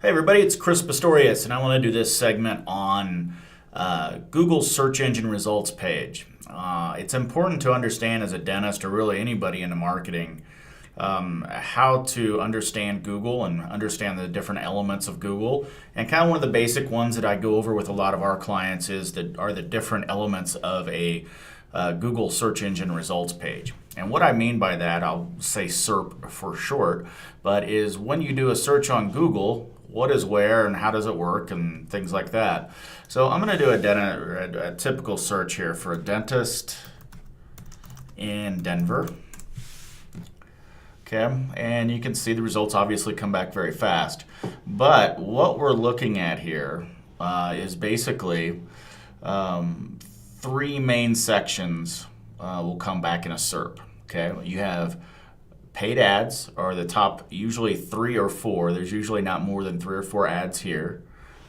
Hey everybody, it's Chris Pistorius, and I want to do this segment on Google's search engine results page. It's important to understand as a dentist or really anybody into marketing how to understand Google and understand the different elements of Google. And kind of one of the basic ones that I go over with a lot of our clients are the different elements of a Google search engine results page. And what I mean by that, I'll say SERP for short, but is when you do a search on Google, what is where and how does it work and things like that. So I'm going to do a typical search here for a dentist in Denver. Okay, and you can see the results obviously come back very fast. But what we're looking at here is basically three main sections will come back in a SERP. Okay, you have paid ads are the top, usually 3 or 4. There's usually not more than 3 or 4 ads here.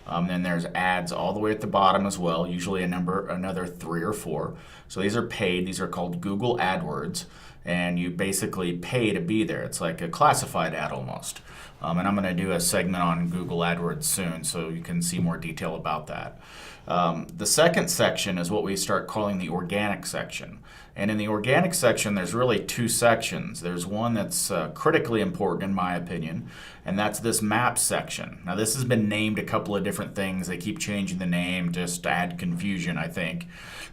Then there's ads all the way at the bottom as well, usually another 3 or 4. So these are paid. These are called Google AdWords, and you basically pay to be there. It's like a classified ad almost. And I'm going to do a segment on Google AdWords soon, so you can see more detail about that. The second section is what we start calling the organic section. And in the organic section, there's really 2 sections. There's one that's critically important in my opinion, and that's this map section. Now this has been named a couple of different things. They keep changing the name just to add confusion, I think.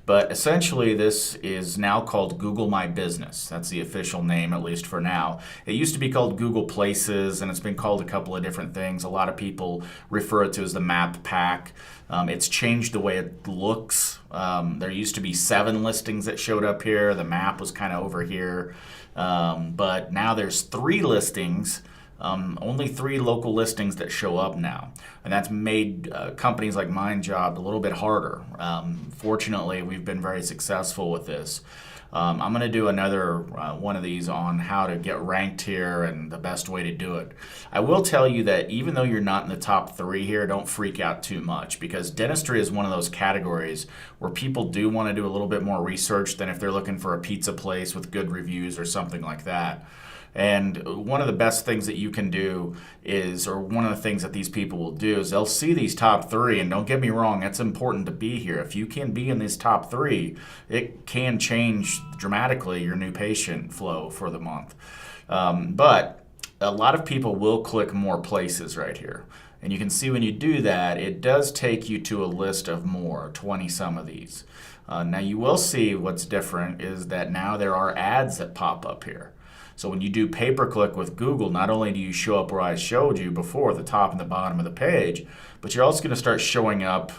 But essentially this is now called Google My Business. That's the official name, at least for now. It used to be called Google Places, and it's been called a couple of different things. A lot of people refer it to as the Map Pack. It's changed the way it looks. There used to be 7 listings that showed up here. The map was kind of over here. But now there's 3 listings, only 3 local listings that show up now. And that's made companies like MindJob a little bit harder. Fortunately, we've been very successful with this. I'm going to do another one of these on how to get ranked here and the best way to do it. I will tell you that even though you're not in the top 3 here, don't freak out too much, because dentistry is one of those categories where people do want to do a little bit more research than if they're looking for a pizza place with good reviews or something like that. And one of the best things that you can do is, or one of the things that these people will do is they'll see these top 3, and don't get me wrong, it's important to be here. If you can be in these top 3, it can change dramatically your new patient flow for the month. But a lot of people will click more places right here. And you can see when you do that, it does take you to a list of more, 20 some of these. Now you will see what's different is that now there are ads that pop up here. So when you do pay-per-click with Google, not only do you show up where I showed you before, the top and the bottom of the page, but you're also going to start showing up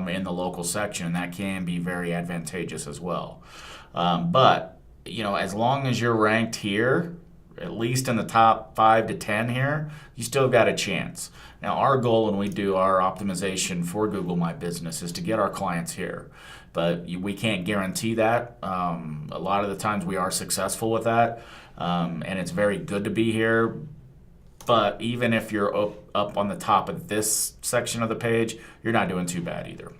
in the local section, and that can be very advantageous as well. But you know, as long as you're ranked here, at least in the top 5 to 10 here, you still got a chance. Now our goal when we do our optimization for Google My Business is to get our clients here. But we can't guarantee that. A lot of the times we are successful with that. And it's very good to be here. But even if you're up on the top of this section of the page, you're not doing too bad either.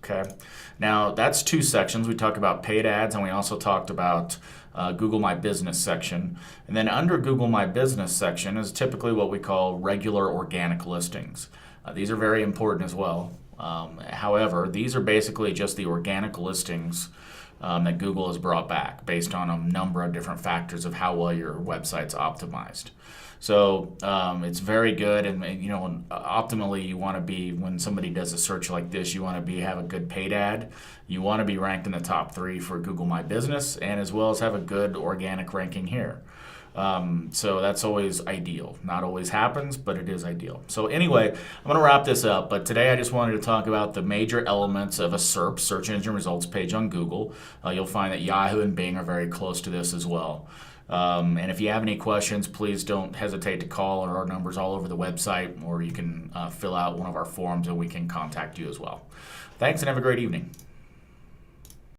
Okay. Now that's 2 sections. We talked about paid ads, and we also talked about Google My Business section. And then under Google My Business section is typically what we call regular organic listings. These are very important as well. However, these are basically just the organic listings that Google has brought back based on a number of different factors of how well your website's optimized. So it's very good, and you know, optimally you want to be, when somebody does a search like this, you want to have a good paid ad. You want to be ranked in the top 3 for Google My Business, and as well as have a good organic ranking here. So that's always ideal. Not always happens, but it is ideal. So anyway, I'm going to wrap this up, but today I just wanted to talk about the major elements of a SERP, search engine results page on Google. You'll find that Yahoo and Bing are very close to this as well. And if you have any questions, please don't hesitate to call. Our number's all over the website, or you can fill out one of our forms and we can contact you as well. Thanks, and have a great evening.